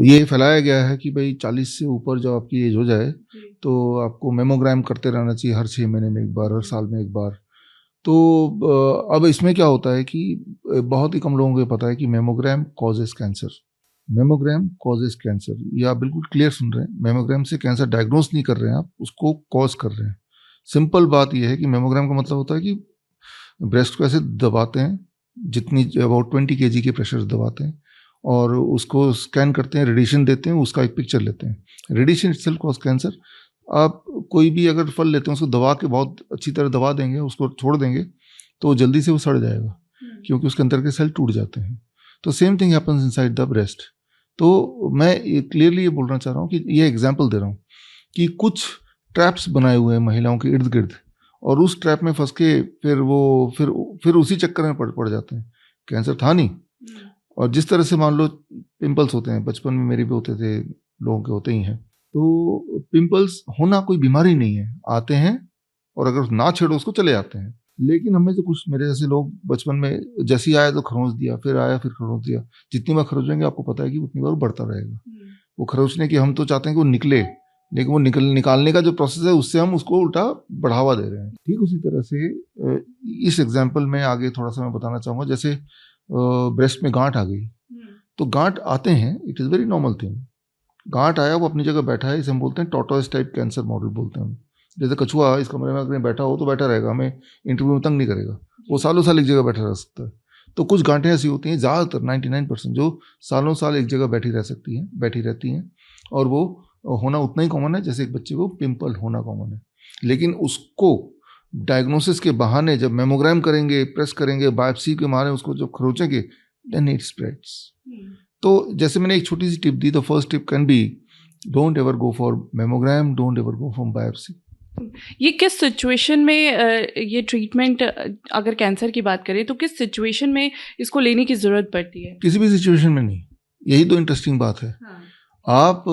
ये फैलाया गया है कि भाई 40 से ऊपर जब आपकी एज हो जाए तो आपको मेमोग्राम करते रहना चाहिए, हर 6 महीने में एक बार, हर साल में एक बार। तो अब इसमें क्या होता है कि बहुत ही कम लोगों को पता है कि mammogram causes cancer. Mammogram causes cancer, ये आप बिल्कुल क्लियर सुन रहे हैं। मेमोग्राम से कैंसर डायग्नोस नहीं कर रहे हैं आप, उसको कॉज कर रहे हैं। सिंपल बात यह है कि मेमोग्राम का मतलब होता है कि ब्रेस्ट को ऐसे दबाते हैं, जितनी अबाउट 20 kg के प्रेशर से दबाते हैं और उसको स्कैन करते हैं, रेडिएशन देते हैं, उसका एक पिक्चर लेते हैं। Radiation itself cause cancer. आप कोई भी अगर फल लेते हैं उसको दबा के बहुत अच्छी तरह दबा देंगे, उसको छोड़ देंगे तो जल्दी से वो सड़ जाएगा क्योंकि उसके अंदर के सेल टूट जाते हैं। तो same thing happens inside the breast. तो मैं क्लियरली ये बोलना चाह रहा हूँ कि ये एग्जाम्पल दे रहा हूँ कि कुछ ट्रैप्स बनाए हुए हैं महिलाओं के इर्द गिर्द और उस ट्रैप में फंस के फिर उसी चक्कर में पड़ जाते हैं। कैंसर था नहीं। और जिस तरह से मान लो पिंपल्स होते हैं, बचपन में मेरे भी होते थे, लोगों के होते ही हैं। तो पिंपल्स होना कोई बीमारी नहीं है, आते हैं और अगर ना छेड़ो उसको चले जाते हैं। लेकिन हमें से कुछ मेरे जैसे लोग बचपन में जैसे ही आया तो खरोंच दिया, फिर आया फिर खरोंच दिया। जितनी बार खरोचेंगे आपको पता है कि उतनी बार बढ़ता रहेगा। वो खरोचने की हम तो चाहते हैं कि वो निकले, लेकिन वो निकालने का जो प्रोसेस है उससे हम उसको उल्टा बढ़ावा दे रहे हैं। ठीक उसी तरह से इस एग्जाम्पल में आगे थोड़ा सा मैं बताना चाहूँगा। जैसे ब्रेस्ट में गांठ आ गई, तो गांठ आते हैं, it is very normal thing. गांठ आया, वो अपनी जगह बैठा है, इसे हम बोलते हैं टॉर्टोइस टाइप कैंसर मॉडल बोलते हैं हम। जैसे कछुआ इस कमरे में अगर बैठा हो तो बैठा रहेगा, हमें इंटरव्यू में तंग नहीं करेगा, वो सालों साल एक जगह बैठा रह सकता है। तो कुछ गांठें ऐसी होती हैं, ज़्यादातर 99% जो सालों साल एक जगह बैठी रहती हैं और वो होना उतना ही कॉमन है जैसे एक बच्चे को पिंपल होना कॉमन है। लेकिन उसको डायग्नोसिस के बहाने जब मेमोग्राम करेंगे, प्रेस करेंगे, बायोप्सी के मारे उसको जब खरोचेंगे, देन इट स्प्रेड्स। तो जैसे मैंने एक छोटी सी टिप दी, the first tip can be don't ever go for mammogram, don't ever go for biopsy. ये किस सिचुएशन में ये ट्रीटमेंट, अगर कैंसर की बात करें तो किस सिचुएशन में इसको लेने की ज़रूरत पड़ती है? किसी भी सिचुएशन में नहीं, यही तो इंटरेस्टिंग बात है। हाँ। आप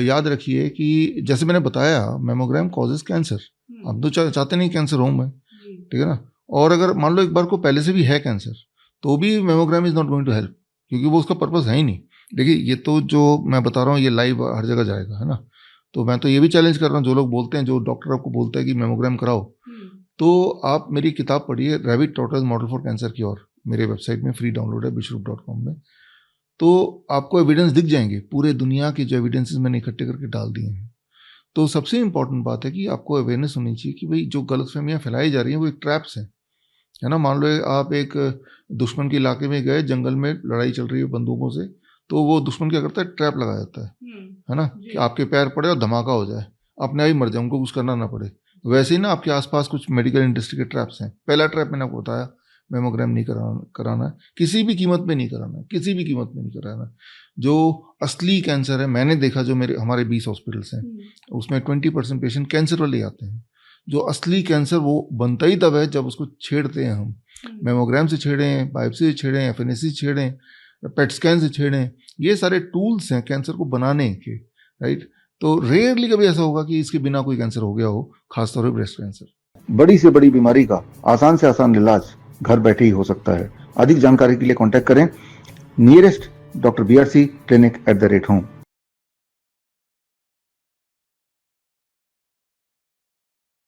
याद रखिए कि जैसे मैंने बताया मेमोग्राम कॉजेज कैंसर। आप तो चाहते नहीं कैंसर हो मैं, ठीक है ना। और अगर मान लो एक बार को पहले से भी है कैंसर तो भी mammogram is not going to help, क्योंकि वो उसका पर्पस है ही नहीं। देखिए ये तो जो मैं बता रहा हूँ ये लाइव हर जगह जाएगा, है ना। तो मैं तो ये भी चैलेंज कर रहा हूँ, जो लोग बोलते हैं, जो डॉक्टर आपको बोलता है कि मेमोग्राम कराओ, तो आप मेरी किताब पढ़िए, rabbit tortoise model for cancer cure, मेरे वेबसाइट में फ्री डाउनलोड है bishrup.com में। तो आपको एविडेंस दिख जाएंगे, पूरे दुनिया के जो एविडेंसेस मैंने इकट्ठे करके डाल दिए हैं। तो सबसे इंपॉर्टेंट बात है कि आपको अवेयरनेस होनी चाहिए कि भाई जो गलतफहमियां फैलाई जा रही हैं वो एक ट्रैप्स हैं, है ना। मान लो आप एक दुश्मन के इलाके में गए, जंगल में लड़ाई चल रही है बंदूकों से, तो वो दुश्मन क्या करता है, ट्रैप लगा जाता है ना, कि आपके पैर पड़े और धमाका हो जाए, अपने आप ही मर जाए, उनको कुछ करना ना पड़े। वैसे ही ना आपके आसपास कुछ मेडिकल इंडस्ट्री के ट्रैप्स हैं। पहला ट्रैप मैंने आपको बताया, मेमोग्राम नहीं कराना है, किसी भी कीमत पे नहीं कराना है, किसी भी कीमत में नहीं कराना। जो असली कैंसर है, मैंने देखा जो हमारे 20 हॉस्पिटल्स हैं उसमें 20% पेशेंट कैंसर वाले आते हैं। जो असली कैंसर वो बनता ही तब है जब उसको छेड़ते हैं हम, मेमोग्राम से छेड़ें, बायोप्सी से छेड़ें, एफएनएसी से छेड़ें, पेट स्कैन से छेड़ें। ये सारे टूल्स हैं कैंसर को बनाने के, राइट। तो रेयरली कभी ऐसा होगा कि इसके बिना कोई कैंसर हो गया हो, खासतौर पर ब्रेस्ट कैंसर। बड़ी से बड़ी बीमारी का आसान से आसान इलाज घर बैठे ही हो सकता है। अधिक जानकारी के लिए कांटेक्ट करें नियरेस्ट डॉक्टर BRC clinic@home।